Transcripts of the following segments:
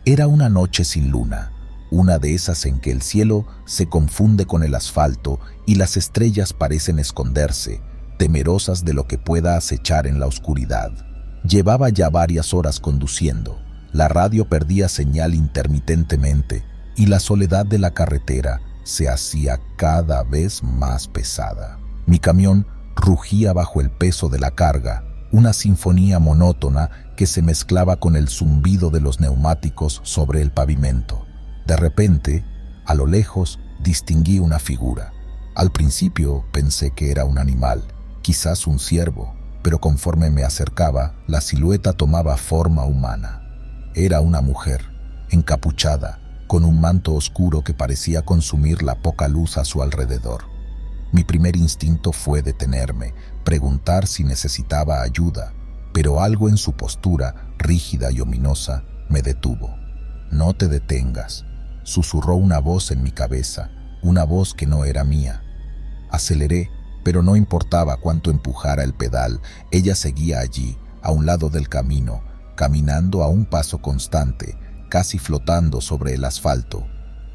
Era una noche sin luna, una de esas en que el cielo se confunde con el asfalto y las estrellas parecen esconderse, temerosas de lo que pueda acechar en la oscuridad. Llevaba ya varias horas conduciendo, la radio perdía señal intermitentemente y la soledad de la carretera se hacía cada vez más pesada. Mi camión rugía bajo el peso de la carga, una sinfonía monótona que se mezclaba con el zumbido de los neumáticos sobre el pavimento. De repente, a lo lejos, distinguí una figura. Al principio pensé que era un animal, quizás un ciervo, pero conforme me acercaba, la silueta tomaba forma humana. Era una mujer, encapuchada, con un manto oscuro que parecía consumir la poca luz a su alrededor. Mi primer instinto fue detenerme, preguntar si necesitaba ayuda, pero algo en su postura, rígida y ominosa, me detuvo. «No te detengas», susurró una voz en mi cabeza, una voz que no era mía. Aceleré, pero no importaba cuánto empujara el pedal, ella seguía allí, a un lado del camino, caminando a un paso constante, casi flotando sobre el asfalto.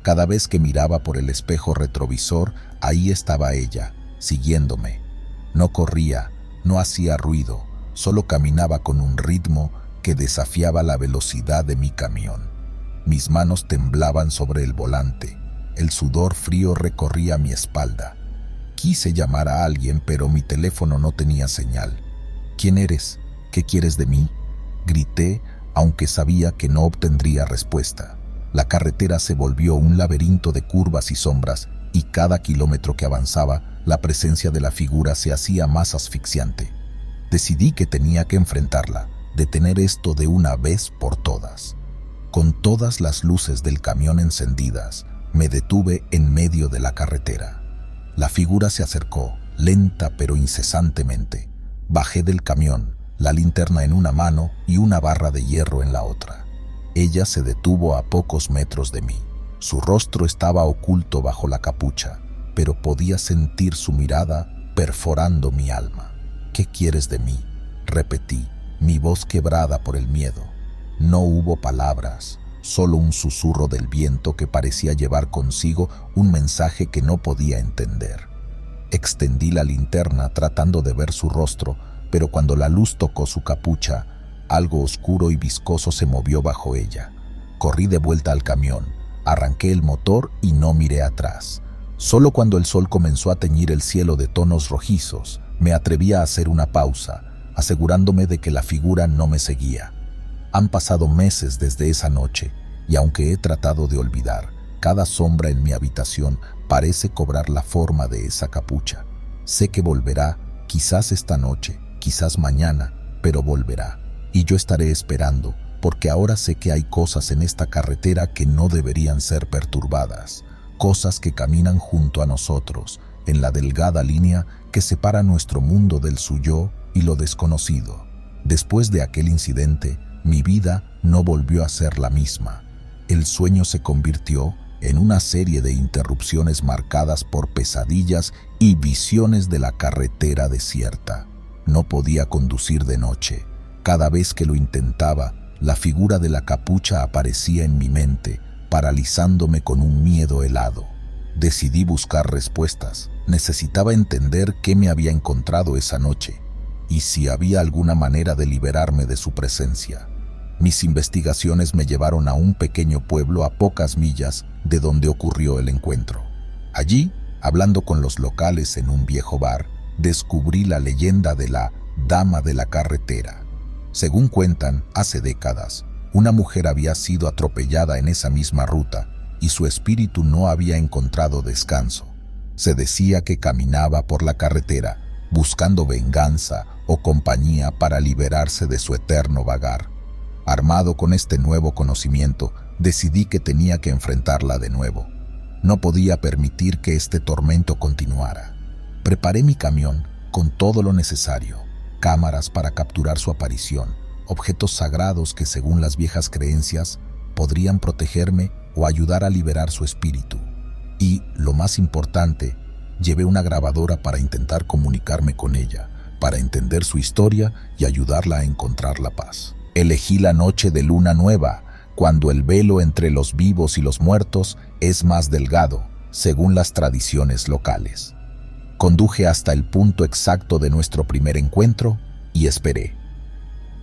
Cada vez que miraba por el espejo retrovisor, ahí estaba ella, siguiéndome. No corría, no hacía ruido, solo caminaba con un ritmo que desafiaba la velocidad de mi camión. Mis manos temblaban sobre el volante, el sudor frío recorría mi espalda. Quise llamar a alguien, pero mi teléfono no tenía señal. «¿Quién eres? ¿Qué quieres de mí?», grité, aunque sabía que no obtendría respuesta. La carretera se volvió un laberinto de curvas y sombras, y cada kilómetro que avanzaba, la presencia de la figura se hacía más asfixiante. Decidí que tenía que enfrentarla, detener esto de una vez por todas. Con todas las luces del camión encendidas, me detuve en medio de la carretera. La figura se acercó, lenta pero incesantemente. Bajé del camión, la linterna en una mano y una barra de hierro en la otra. Ella se detuvo a pocos metros de mí. Su rostro estaba oculto bajo la capucha, pero podía sentir su mirada perforando mi alma. «¿Qué quieres de mí?», repetí, mi voz quebrada por el miedo. No hubo palabras, solo un susurro del viento que parecía llevar consigo un mensaje que no podía entender. Extendí la linterna tratando de ver su rostro, pero cuando la luz tocó su capucha, algo oscuro y viscoso se movió bajo ella. Corrí de vuelta al camión, arranqué el motor y no miré atrás. Solo cuando el sol comenzó a teñir el cielo de tonos rojizos, me atreví a hacer una pausa, asegurándome de que la figura no me seguía. Han pasado meses desde esa noche, y aunque he tratado de olvidar, cada sombra en mi habitación parece cobrar la forma de esa capucha. Sé que volverá, quizás esta noche, quizás mañana, pero volverá. Y yo estaré esperando, porque ahora sé que hay cosas en esta carretera que no deberían ser perturbadas, cosas que caminan junto a nosotros, en la delgada línea que separa nuestro mundo del suyo y lo desconocido. Después de aquel incidente, mi vida no volvió a ser la misma. El sueño se convirtió en una serie de interrupciones marcadas por pesadillas y visiones de la carretera desierta. No podía conducir de noche. Cada vez que lo intentaba, la figura de la capucha aparecía en mi mente, paralizándome con un miedo helado. Decidí buscar respuestas. Necesitaba entender qué me había encontrado esa noche y si había alguna manera de liberarme de su presencia. Mis investigaciones me llevaron a un pequeño pueblo a pocas millas de donde ocurrió el encuentro. Allí, hablando con los locales en un viejo bar, descubrí la leyenda de la Dama de la Carretera. Según cuentan, hace décadas, una mujer había sido atropellada en esa misma ruta y su espíritu no había encontrado descanso. Se decía que caminaba por la carretera buscando venganza o compañía para liberarse de su eterno vagar. Armado con este nuevo conocimiento, decidí que tenía que enfrentarla de nuevo. No podía permitir que este tormento continuara. Preparé mi camión con todo lo necesario: cámaras para capturar su aparición, objetos sagrados que, según las viejas creencias, podrían protegerme o ayudar a liberar su espíritu. Y, lo más importante, llevé una grabadora para intentar comunicarme con ella, para entender su historia y ayudarla a encontrar la paz. Elegí la noche de luna nueva, cuando el velo entre los vivos y los muertos es más delgado, según las tradiciones locales. Conduje hasta el punto exacto de nuestro primer encuentro y esperé.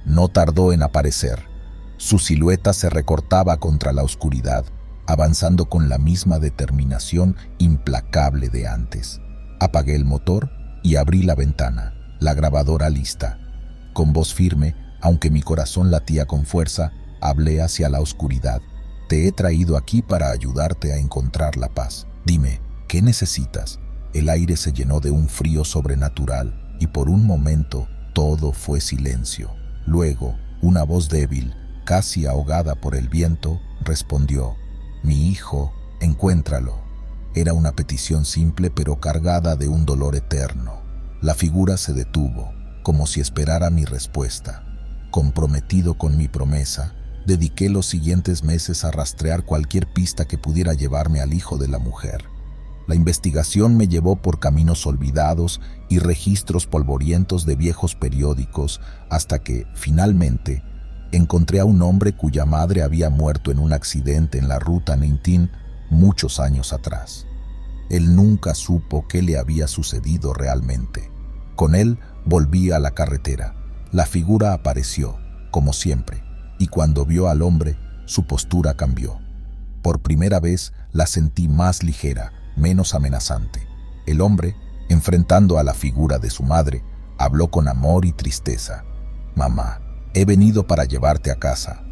No tardó en aparecer. Su silueta se recortaba contra la oscuridad, avanzando con la misma determinación implacable de antes. Apagué el motor y abrí la ventana, la grabadora lista. Con voz firme, aunque mi corazón latía con fuerza, hablé hacia la oscuridad. Te he traído aquí para ayudarte a encontrar la paz. Dime, ¿qué necesitas? El aire se llenó de un frío sobrenatural y por un momento todo fue silencio. Luego, una voz débil, casi ahogada por el viento, respondió: «Mi hijo, encuéntralo». Era una petición simple pero cargada de un dolor eterno. La figura se detuvo, como si esperara mi respuesta. Comprometido con mi promesa, dediqué los siguientes meses a rastrear cualquier pista que pudiera llevarme al hijo de la mujer. La investigación me llevó por caminos olvidados y registros polvorientos de viejos periódicos hasta que, finalmente, encontré a un hombre cuya madre había muerto en un accidente en la ruta Nintín muchos años atrás. Él nunca supo qué le había sucedido realmente. Con él volví a la carretera. La figura apareció, como siempre, y cuando vio al hombre, su postura cambió. Por primera vez la sentí más ligera, menos amenazante. El hombre, enfrentando a la figura de su madre, habló con amor y tristeza. «Mamá, he venido para llevarte a casa».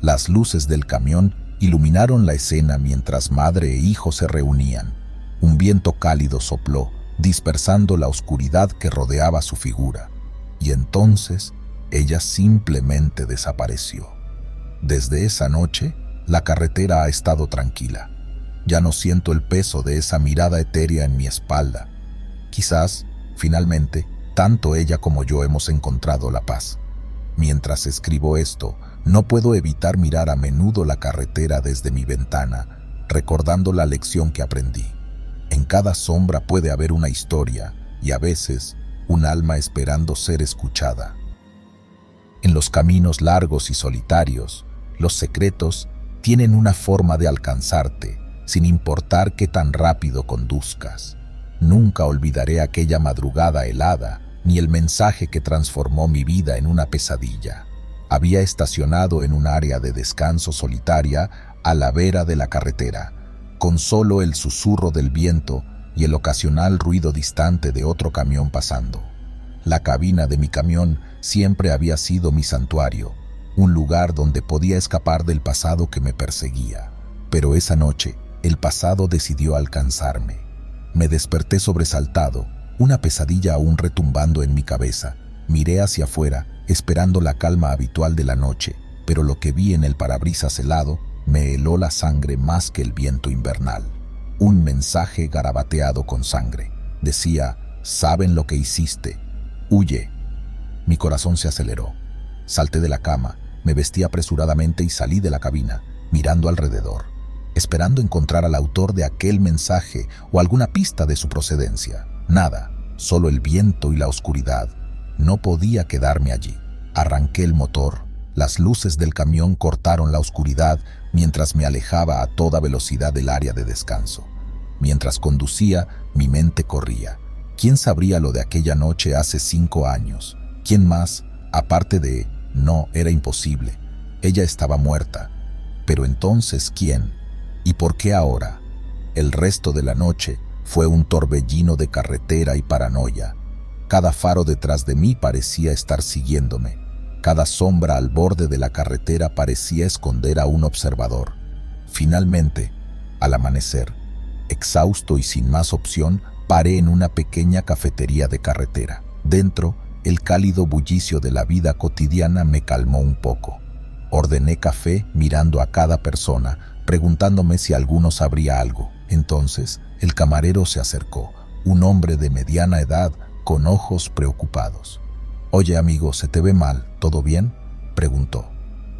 Las luces del camión iluminaron la escena mientras madre e hijo se reunían. Un viento cálido sopló, dispersando la oscuridad que rodeaba su figura. Y entonces, ella simplemente desapareció. Desde esa noche, la carretera ha estado tranquila. Ya no siento el peso de esa mirada etérea en mi espalda. Quizás, finalmente, tanto ella como yo hemos encontrado la paz. Mientras escribo esto, no puedo evitar mirar a menudo la carretera desde mi ventana, recordando la lección que aprendí. En cada sombra puede haber una historia y a veces un alma esperando ser escuchada. En los caminos largos y solitarios, los secretos tienen una forma de alcanzarte, sin importar qué tan rápido conduzcas. Nunca olvidaré aquella madrugada helada, ni el mensaje que transformó mi vida en una pesadilla. Había estacionado en un área de descanso solitaria a la vera de la carretera, con solo el susurro del viento y el ocasional ruido distante de otro camión pasando. La cabina de mi camión siempre había sido mi santuario, un lugar donde podía escapar del pasado que me perseguía. Pero esa noche, el pasado decidió alcanzarme. Me desperté sobresaltado, una pesadilla aún retumbando en mi cabeza. Miré hacia afuera, esperando la calma habitual de la noche, pero lo que vi en el parabrisas helado me heló la sangre más que el viento invernal. Un mensaje garabateado con sangre. Decía: «Saben lo que hiciste. Huye». Mi corazón se aceleró. Salté de la cama, me vestí apresuradamente y salí de la cabina, mirando alrededor, esperando encontrar al autor de aquel mensaje o alguna pista de su procedencia. Nada, solo el viento y la oscuridad. No podía quedarme allí. Arranqué el motor. Las luces del camión cortaron la oscuridad mientras me alejaba a toda velocidad del área de descanso. Mientras conducía, mi mente corría. ¿Quién sabría lo de aquella noche hace 5 años? ¿Quién más? Aparte de... No, era imposible. Ella estaba muerta. Pero entonces, ¿quién? ¿Y por qué ahora? El resto de la noche fue un torbellino de carretera y paranoia. Cada faro detrás de mí parecía estar siguiéndome. Cada sombra al borde de la carretera parecía esconder a un observador. Finalmente, al amanecer, exhausto y sin más opción, paré en una pequeña cafetería de carretera. Dentro, el cálido bullicio de la vida cotidiana me calmó un poco. Ordené café mirando a cada persona, preguntándome si alguno sabría algo. Entonces, el camarero se acercó, un hombre de mediana edad, con ojos preocupados. «Oye, amigo, ¿se te ve mal? ¿Todo bien?», preguntó.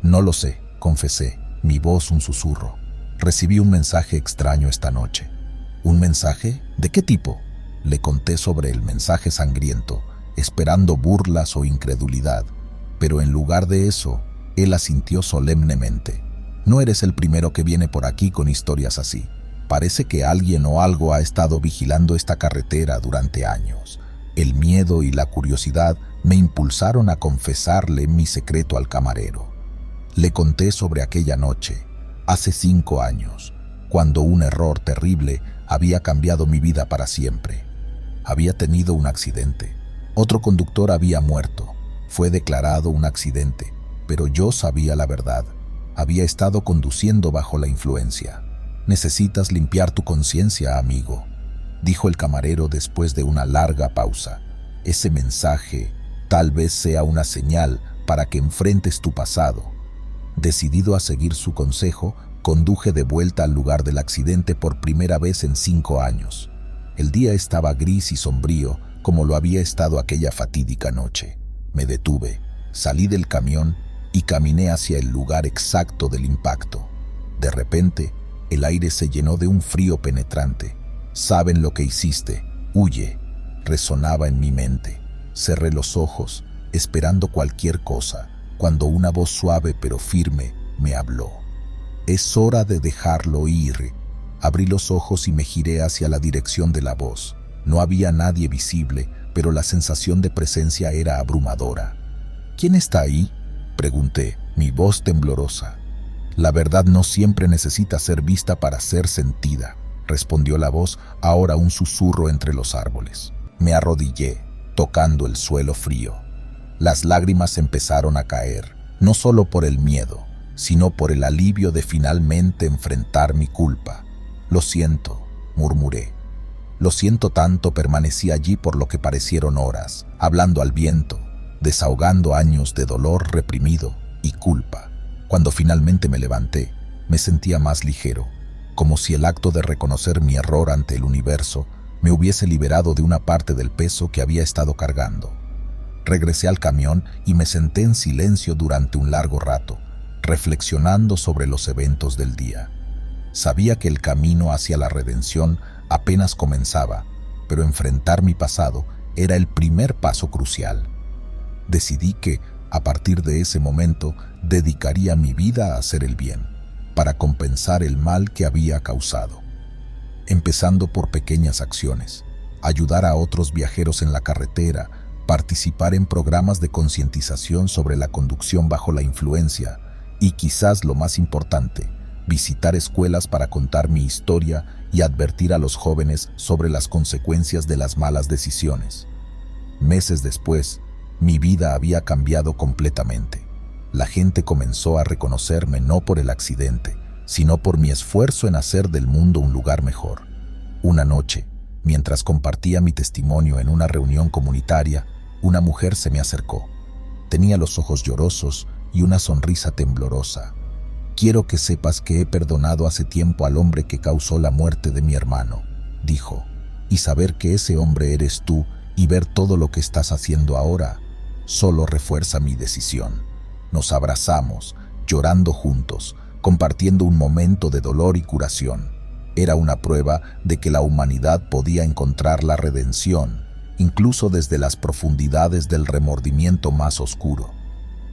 «No lo sé», confesé, mi voz un susurro. «Recibí un mensaje extraño esta noche». «¿Un mensaje? ¿De qué tipo?», le conté sobre el mensaje sangriento, esperando burlas o incredulidad, pero en lugar de eso, él asintió solemnemente. No eres el primero que viene por aquí con historias así. Parece que alguien o algo ha estado vigilando esta carretera durante años. El miedo y la curiosidad me impulsaron a confesarle mi secreto al camarero. Le conté sobre aquella noche, hace 5 años, cuando un error terrible había cambiado mi vida para siempre. Había tenido un accidente. Otro conductor había muerto. Fue declarado un accidente, pero yo sabía la verdad. Había estado conduciendo bajo la influencia. Necesitas limpiar tu conciencia, amigo, dijo el camarero después de una larga pausa. Ese mensaje tal vez sea una señal para que enfrentes tu pasado. Decidido a seguir su consejo, conduje de vuelta al lugar del accidente por primera vez en 5 años. El día estaba gris y sombrío, como lo había estado aquella fatídica noche. Me detuve, salí del camión y caminé hacia el lugar exacto del impacto. De repente, el aire se llenó de un frío penetrante. «Saben lo que hiciste, huye», resonaba en mi mente. Cerré los ojos, esperando cualquier cosa, cuando una voz suave pero firme me habló. «Es hora de dejarlo ir». Abrí los ojos y me giré hacia la dirección de la voz. No había nadie visible, pero la sensación de presencia era abrumadora. «¿Quién está ahí?», pregunté, mi voz temblorosa. «La verdad no siempre necesita ser vista para ser sentida», respondió la voz, ahora un susurro entre los árboles. Me arrodillé, tocando el suelo frío. Las lágrimas empezaron a caer, no solo por el miedo, sino por el alivio de finalmente enfrentar mi culpa. «Lo siento», murmuré. «Lo siento tanto», permanecí allí por lo que parecieron horas, hablando al viento, desahogando años de dolor reprimido y culpa. Cuando finalmente me levanté, me sentía más ligero, como si el acto de reconocer mi error ante el universo me hubiese liberado de una parte del peso que había estado cargando. Regresé al camión y me senté en silencio durante un largo rato, reflexionando sobre los eventos del día. Sabía que el camino hacia la redención apenas comenzaba, pero enfrentar mi pasado era el primer paso crucial. Decidí que, a partir de ese momento, dedicaría mi vida a hacer el bien, para compensar el mal que había causado. Empezando por pequeñas acciones, ayudar a otros viajeros en la carretera, participar en programas de concientización sobre la conducción bajo la influencia y, quizás lo más importante, visitar escuelas para contar mi historia y advertir a los jóvenes sobre las consecuencias de las malas decisiones. Meses después, mi vida había cambiado completamente. La gente comenzó a reconocerme no por el accidente, sino por mi esfuerzo en hacer del mundo un lugar mejor. Una noche, mientras compartía mi testimonio en una reunión comunitaria, una mujer se me acercó. Tenía los ojos llorosos y una sonrisa temblorosa. «Quiero que sepas que he perdonado hace tiempo al hombre que causó la muerte de mi hermano», dijo, «y saber que ese hombre eres tú y ver todo lo que estás haciendo ahora solo refuerza mi decisión». Nos abrazamos, llorando juntos, compartiendo un momento de dolor y curación. Era una prueba de que la humanidad podía encontrar la redención, incluso desde las profundidades del remordimiento más oscuro.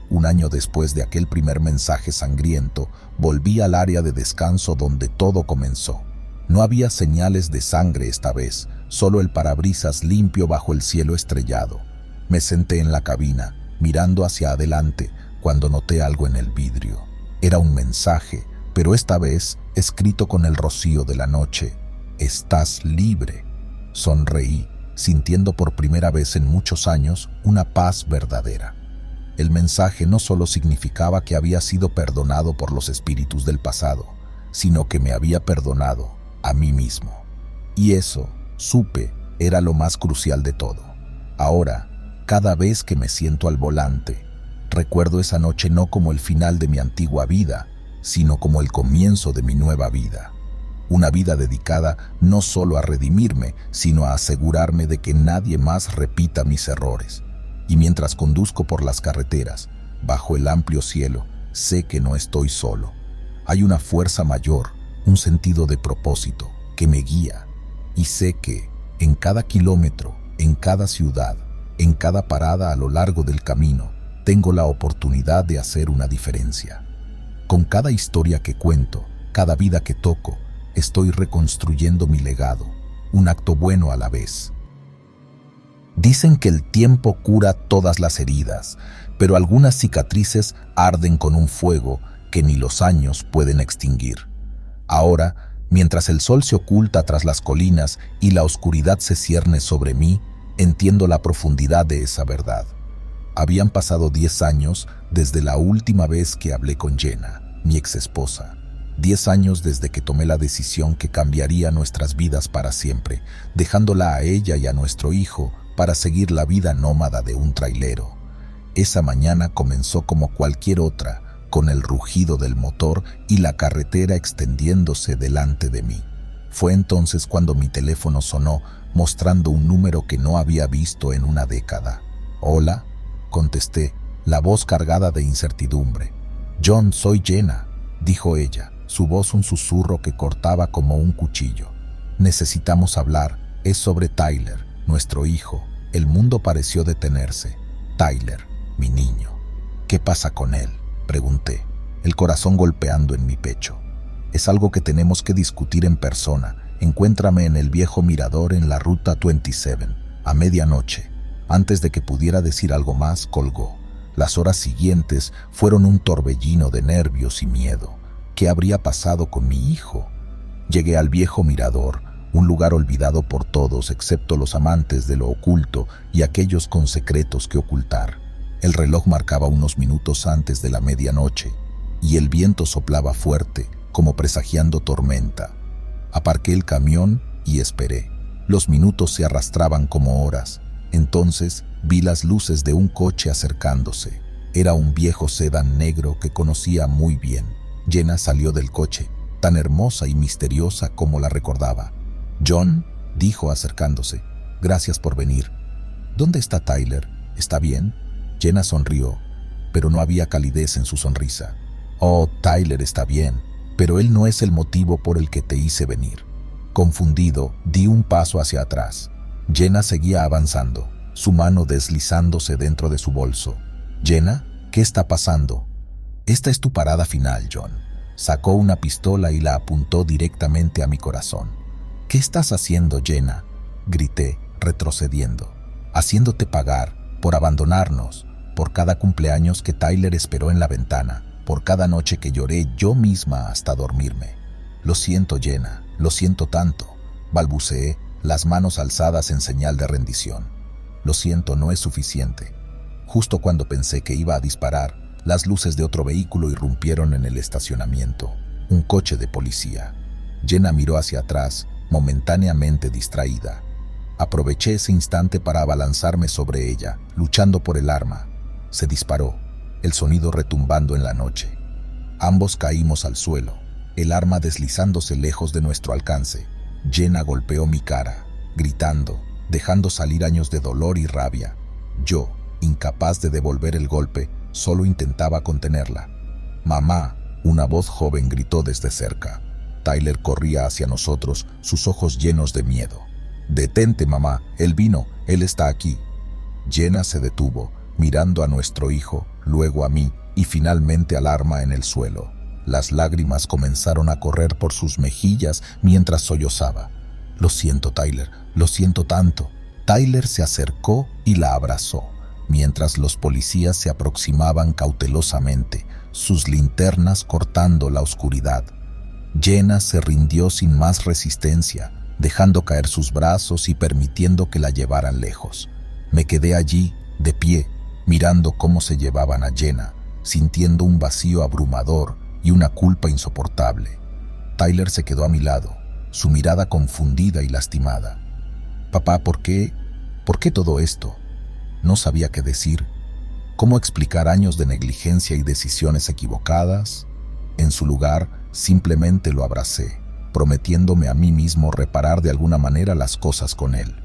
Un año después de aquel primer mensaje sangriento, volví al área de descanso donde todo comenzó. No había señales de sangre esta vez, solo el parabrisas limpio bajo el cielo estrellado. Me senté en la cabina, mirando hacia adelante, cuando noté algo en el vidrio. Era un mensaje, pero esta vez escrito con el rocío de la noche. «Estás libre». Sonreí, sintiendo por primera vez en muchos años una paz verdadera. El mensaje no solo significaba que había sido perdonado por los espíritus del pasado, sino que me había perdonado a mí mismo. Y eso, supe, era lo más crucial de todo. Ahora, cada vez que me siento al volante, recuerdo esa noche no como el final de mi antigua vida, sino como el comienzo de mi nueva vida. Una vida dedicada no solo a redimirme, sino a asegurarme de que nadie más repita mis errores. Y mientras conduzco por las carreteras, bajo el amplio cielo, sé que no estoy solo. Hay una fuerza mayor, un sentido de propósito, que me guía. Y sé que, en cada kilómetro, en cada ciudad, en cada parada a lo largo del camino, tengo la oportunidad de hacer una diferencia. Con cada historia que cuento, cada vida que toco, estoy reconstruyendo mi legado, un acto bueno a la vez. Dicen que el tiempo cura todas las heridas, pero algunas cicatrices arden con un fuego que ni los años pueden extinguir. Ahora, mientras el sol se oculta tras las colinas y la oscuridad se cierne sobre mí, entiendo la profundidad de esa verdad. Habían pasado 10 años desde la última vez que hablé con Jenna, mi exesposa. 10 años desde que tomé la decisión que cambiaría nuestras vidas para siempre, dejándola a ella y a nuestro hijo para seguir la vida nómada de un trailero. Esa mañana comenzó como cualquier otra, con el rugido del motor y la carretera extendiéndose delante de mí. Fue entonces cuando mi teléfono sonó, mostrando un número que no había visto en una década. «Hola», contesté, la voz cargada de incertidumbre. «John, soy Jenna», dijo ella, su voz un susurro que cortaba como un cuchillo. «Necesitamos hablar, es sobre Tyler, nuestro hijo». El mundo pareció detenerse. «Tyler, mi niño. ¿Qué pasa con él?», pregunté, el corazón golpeando en mi pecho. «Es algo que tenemos que discutir en persona. Encuéntrame en el viejo mirador en la ruta 27, a medianoche». Antes de que pudiera decir algo más, colgó. Las horas siguientes fueron un torbellino de nervios y miedo. ¿Qué habría pasado con mi hijo? Llegué al viejo mirador, un lugar olvidado por todos excepto los amantes de lo oculto y aquellos con secretos que ocultar. El reloj marcaba unos minutos antes de la medianoche y el viento soplaba fuerte, como presagiando tormenta. Aparqué el camión y esperé. Los minutos se arrastraban como horas. Entonces vi las luces de un coche acercándose. Era un viejo sedán negro que conocía muy bien. Jenna salió del coche, tan hermosa y misteriosa como la recordaba. «John», dijo acercándose, «gracias por venir». «¿Dónde está Tyler? ¿Está bien?». Jenna sonrió, pero no había calidez en su sonrisa. «Oh, Tyler está bien, pero él no es el motivo por el que te hice venir». Confundido, di un paso hacia atrás. Jenna seguía avanzando, su mano deslizándose dentro de su bolso. «Jenna, ¿qué está pasando?». «Esta es tu parada final, John». Sacó una pistola y la apuntó directamente a mi corazón. «¿Qué estás haciendo, Jenna?», grité, retrocediendo. «Haciéndote pagar, por abandonarnos, por cada cumpleaños que Tyler esperó en la ventana, por cada noche que lloré yo misma hasta dormirme». «Lo siento, Jenna, lo siento tanto», balbuceé, las manos alzadas en señal de rendición. «Lo siento, no es suficiente». Justo cuando pensé que iba a disparar, las luces de otro vehículo irrumpieron en el estacionamiento, un coche de policía. Jenna miró hacia atrás, momentáneamente distraída. Aproveché ese instante para abalanzarme sobre ella, luchando por el arma. Se disparó, el sonido retumbando en la noche. Ambos caímos al suelo, el arma deslizándose lejos de nuestro alcance. Jenna golpeó mi cara, gritando, dejando salir años de dolor y rabia. Yo, incapaz de devolver el golpe, solo intentaba contenerla. «Mamá», una voz joven gritó desde cerca. Tyler corría hacia nosotros, sus ojos llenos de miedo. «Detente, mamá, él vino, él está aquí». Jenna se detuvo, mirando a nuestro hijo, luego a mí y finalmente al arma en el suelo. Las lágrimas comenzaron a correr por sus mejillas mientras sollozaba. «Lo siento, Tyler, lo siento tanto». Tyler se acercó y la abrazó, mientras los policías se aproximaban cautelosamente, sus linternas cortando la oscuridad. Jenna se rindió sin más resistencia, dejando caer sus brazos y permitiendo que la llevaran lejos. Me quedé allí, de pie, mirando cómo se llevaban a Jenna, sintiendo un vacío abrumador y una culpa insoportable. Tyler se quedó a mi lado, su mirada confundida y lastimada. «Papá, ¿por qué? ¿Por qué todo esto?». No sabía qué decir. ¿Cómo explicar años de negligencia y decisiones equivocadas? En su lugar, simplemente lo abracé, prometiéndome a mí mismo reparar de alguna manera las cosas con él.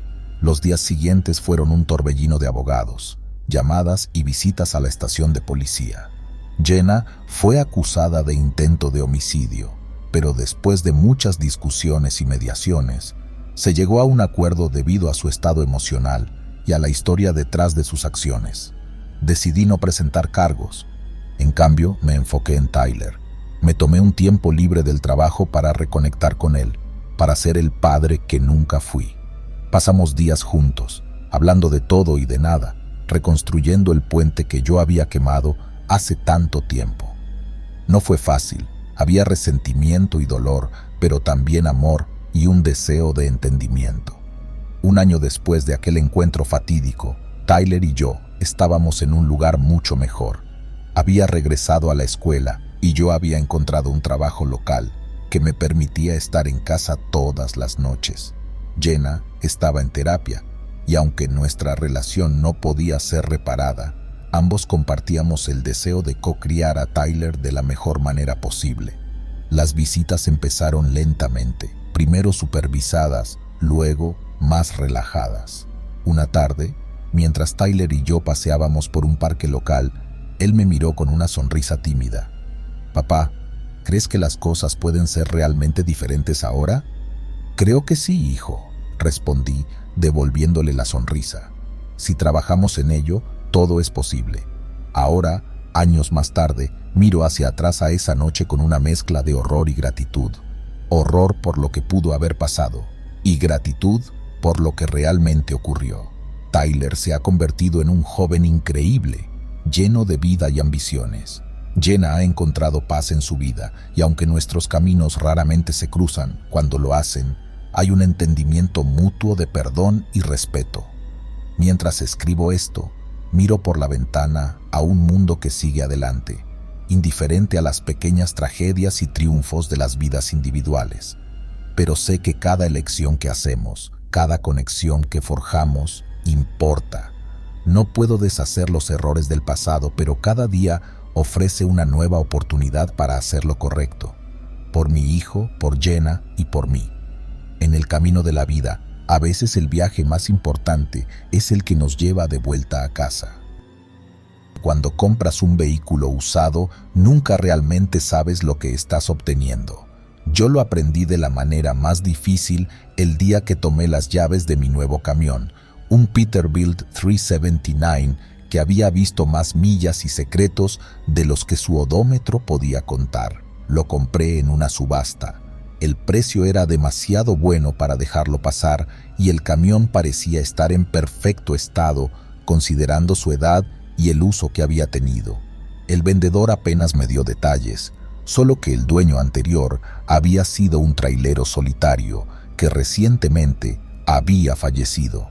Los días siguientes fueron un torbellino de abogados, llamadas y visitas a la estación de policía. Jenna fue acusada de intento de homicidio, pero después de muchas discusiones y mediaciones, se llegó a un acuerdo debido a su estado emocional y a la historia detrás de sus acciones. Decidí no presentar cargos. En cambio, me enfoqué en Tyler, Me tomé un tiempo libre del trabajo para reconectar con él, para ser el padre que nunca fui. Pasamos días juntos, hablando de todo y de nada, reconstruyendo el puente que yo había quemado hace tanto tiempo. No fue fácil, había resentimiento y dolor, pero también amor y un deseo de entendimiento. Un año después de aquel encuentro fatídico, Tyler y yo estábamos en un lugar mucho mejor. Había regresado a la escuela y yo había encontrado un trabajo local que me permitía estar en casa todas las noches. Jenna estaba en terapia y aunque nuestra relación no podía ser reparada, ambos compartíamos el deseo de co-criar a Tyler de la mejor manera posible. Las visitas empezaron lentamente, primero supervisadas, luego más relajadas. Una tarde, mientras Tyler y yo paseábamos por un parque local, él me miró con una sonrisa tímida. «Papá, ¿crees que las cosas pueden ser realmente diferentes ahora?» «Creo que sí, hijo», respondí, devolviéndole la sonrisa. «Si trabajamos en ello, todo es posible». Ahora, años más tarde, miro hacia atrás a esa noche con una mezcla de horror y gratitud. Horror por lo que pudo haber pasado y gratitud por lo que realmente ocurrió. Tyler se ha convertido en un joven increíble, lleno de vida y ambiciones. Jenna ha encontrado paz en su vida y aunque nuestros caminos raramente se cruzan, cuando lo hacen, hay un entendimiento mutuo de perdón y respeto. Mientras escribo esto, miro por la ventana a un mundo que sigue adelante, indiferente a las pequeñas tragedias y triunfos de las vidas individuales. Pero sé que cada elección que hacemos, cada conexión que forjamos, importa. No puedo deshacer los errores del pasado, pero cada día ofrece una nueva oportunidad para hacer lo correcto. Por mi hijo, por Jenna y por mí. En el camino de la vida, a veces el viaje más importante es el que nos lleva de vuelta a casa. Cuando compras un vehículo usado, nunca realmente sabes lo que estás obteniendo. Yo lo aprendí de la manera más difícil el día que tomé las llaves de mi nuevo camión, un Peterbilt 379 que había visto más millas y secretos de los que su odómetro podía contar. Lo compré en una subasta. El precio era demasiado bueno para dejarlo pasar y el camión parecía estar en perfecto estado, considerando su edad y el uso que había tenido. El vendedor apenas me dio detalles, solo que el dueño anterior había sido un trailero solitario que recientemente había fallecido.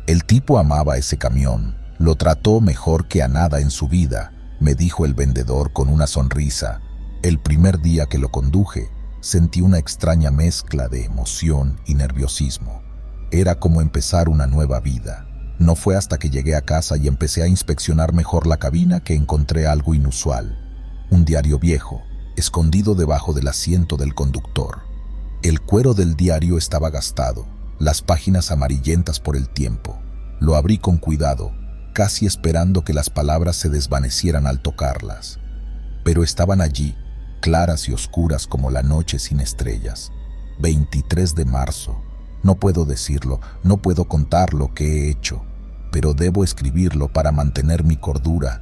El tipo amaba ese camión, lo trató mejor que a nada en su vida, me dijo el vendedor con una sonrisa. El primer día que lo conduje, sentí una extraña mezcla de emoción y nerviosismo. Era como empezar una nueva vida. No fue hasta que llegué a casa y empecé a inspeccionar mejor la cabina que encontré algo inusual. Un diario viejo, escondido debajo del asiento del conductor. El cuero del diario estaba gastado, las páginas amarillentas por el tiempo. Lo abrí con cuidado, casi esperando que las palabras se desvanecieran al tocarlas. Pero estaban allí, claras y oscuras como la noche sin estrellas. 23 de marzo. No puedo decirlo, no puedo contar lo que he hecho, pero debo escribirlo para mantener mi cordura.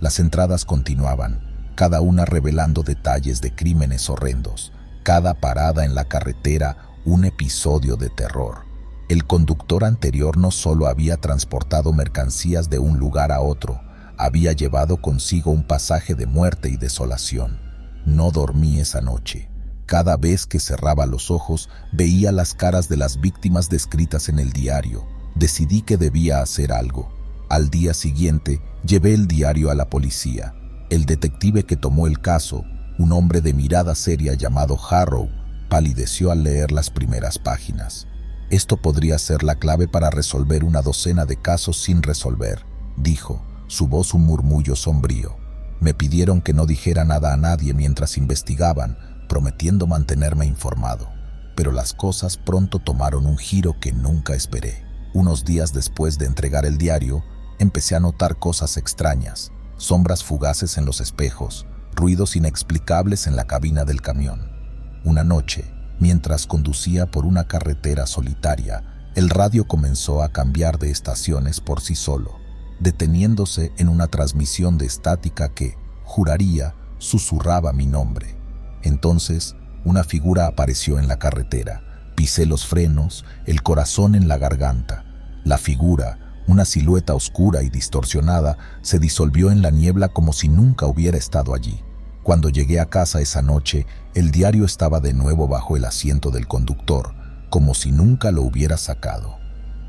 Las entradas continuaban, cada una revelando detalles de crímenes horrendos, cada parada en la carretera un episodio de terror. El conductor anterior no solo había transportado mercancías de un lugar a otro, había llevado consigo un pasaje de muerte y desolación. No dormí esa noche. Cada vez que cerraba los ojos, veía las caras de las víctimas descritas en el diario. Decidí que debía hacer algo. Al día siguiente, llevé el diario a la policía. El detective que tomó el caso, un hombre de mirada seria llamado Harrow, palideció al leer las primeras páginas. Esto podría ser la clave para resolver una docena de casos sin resolver, dijo, su voz un murmullo sombrío. Me pidieron que no dijera nada a nadie mientras investigaban, prometiendo mantenerme informado. Pero las cosas pronto tomaron un giro que nunca esperé. Unos días después de entregar el diario, empecé a notar cosas extrañas, sombras fugaces en los espejos, ruidos inexplicables en la cabina del camión. Una noche, mientras conducía por una carretera solitaria, el radio comenzó a cambiar de estaciones por sí solo, deteniéndose en una transmisión de estática que, juraría, susurraba mi nombre. Entonces, una figura apareció en la carretera. Pisé los frenos, el corazón en la garganta. La figura, una silueta oscura y distorsionada, se disolvió en la niebla como si nunca hubiera estado allí. Cuando llegué a casa esa noche, el diario estaba de nuevo bajo el asiento del conductor, como si nunca lo hubiera sacado.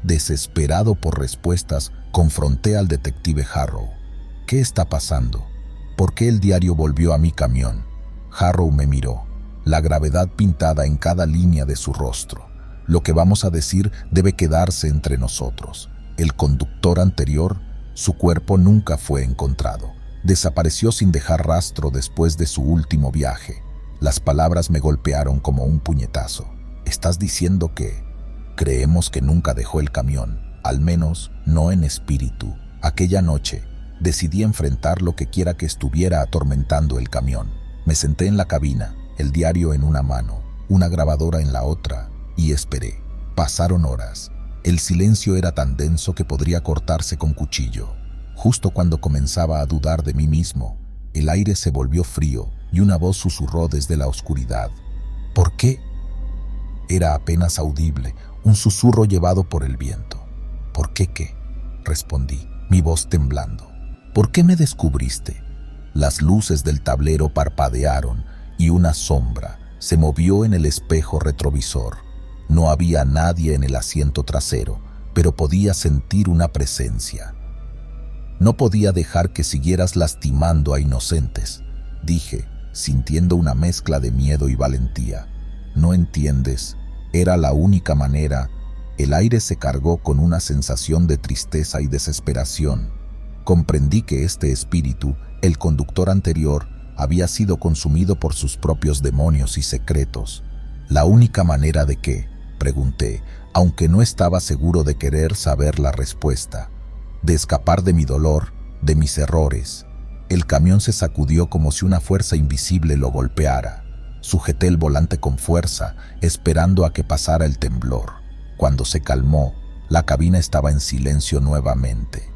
Desesperado por respuestas, confronté al detective Harrow. ¿Qué está pasando? ¿Por qué el diario volvió a mi camión? Harrow me miró, la gravedad pintada en cada línea de su rostro. Lo que vamos a decir debe quedarse entre nosotros. El conductor anterior, su cuerpo nunca fue encontrado. Desapareció sin dejar rastro después de su último viaje. Las palabras me golpearon como un puñetazo. ¿Estás diciendo que...? Creemos que nunca dejó el camión, al menos no en espíritu. Aquella noche, decidí enfrentar lo que quiera que estuviera atormentando el camión. Me senté en la cabina, el diario en una mano, una grabadora en la otra, y esperé. Pasaron horas. El silencio era tan denso que podría cortarse con cuchillo. Justo cuando comenzaba a dudar de mí mismo, el aire se volvió frío y una voz susurró desde la oscuridad. ¿Por qué? Era apenas audible, un susurro llevado por el viento. ¿Por qué qué? Respondí, mi voz temblando. ¿Por qué me descubriste? Las luces del tablero parpadearon y una sombra se movió en el espejo retrovisor. No había nadie en el asiento trasero, pero podía sentir una presencia. No podía dejar que siguieras lastimando a inocentes, dije, sintiendo una mezcla de miedo y valentía. No entiendes, era la única manera. El aire se cargó con una sensación de tristeza y desesperación. Comprendí que este espíritu, el conductor anterior, había sido consumido por sus propios demonios y secretos. ¿La única manera de qué?, pregunté, aunque no estaba seguro de querer saber la respuesta. De escapar de mi dolor, de mis errores. El camión se sacudió como si una fuerza invisible lo golpeara. Sujeté el volante con fuerza, esperando a que pasara el temblor. Cuando se calmó, la cabina estaba en silencio nuevamente.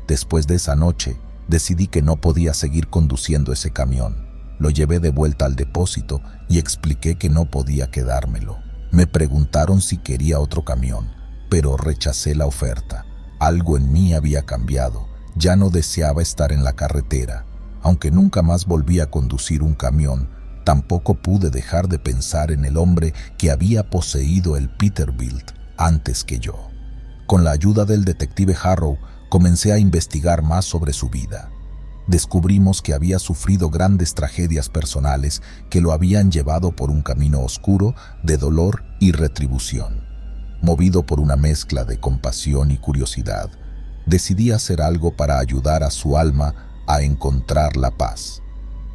Después de esa noche, decidí que no podía seguir conduciendo ese camión. Lo llevé de vuelta al depósito y expliqué que no podía quedármelo. Me preguntaron si quería otro camión, pero rechacé la oferta. Algo en mí había cambiado. Ya no deseaba estar en la carretera. Aunque nunca más volví a conducir un camión, tampoco pude dejar de pensar en el hombre que había poseído el Peterbilt antes que yo. Con la ayuda del detective Harrow, comencé a investigar más sobre su vida. Descubrimos que había sufrido grandes tragedias personales que lo habían llevado por un camino oscuro de dolor y retribución. Movido por una mezcla de compasión y curiosidad, decidí hacer algo para ayudar a su alma a encontrar la paz.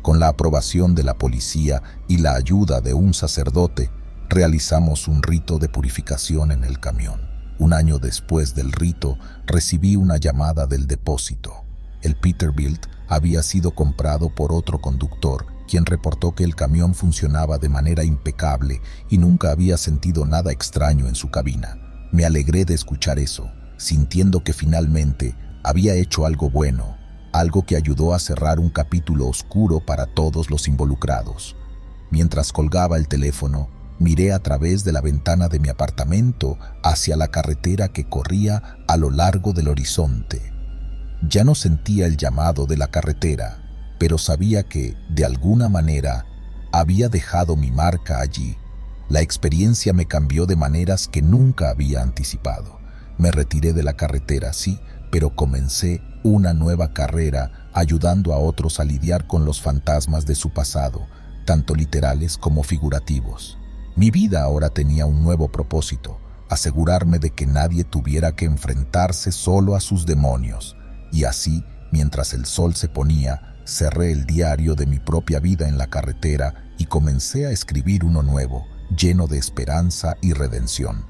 Con la aprobación de la policía y la ayuda de un sacerdote, realizamos un rito de purificación en el camión. Un año después del rito, recibí una llamada del depósito. El Peterbilt había sido comprado por otro conductor, quien reportó que el camión funcionaba de manera impecable y nunca había sentido nada extraño en su cabina. Me alegré de escuchar eso, sintiendo que finalmente había hecho algo bueno, algo que ayudó a cerrar un capítulo oscuro para todos los involucrados. Mientras colgaba el teléfono, miré a través de la ventana de mi apartamento hacia la carretera que corría a lo largo del horizonte. Ya no sentía el llamado de la carretera, pero sabía que, de alguna manera, había dejado mi marca allí. La experiencia me cambió de maneras que nunca había anticipado. Me retiré de la carretera, sí, pero comencé una nueva carrera ayudando a otros a lidiar con los fantasmas de su pasado, tanto literales como figurativos. Mi vida ahora tenía un nuevo propósito, asegurarme de que nadie tuviera que enfrentarse solo a sus demonios. Y así, mientras el sol se ponía, cerré el diario de mi propia vida en la carretera y comencé a escribir uno nuevo, lleno de esperanza y redención.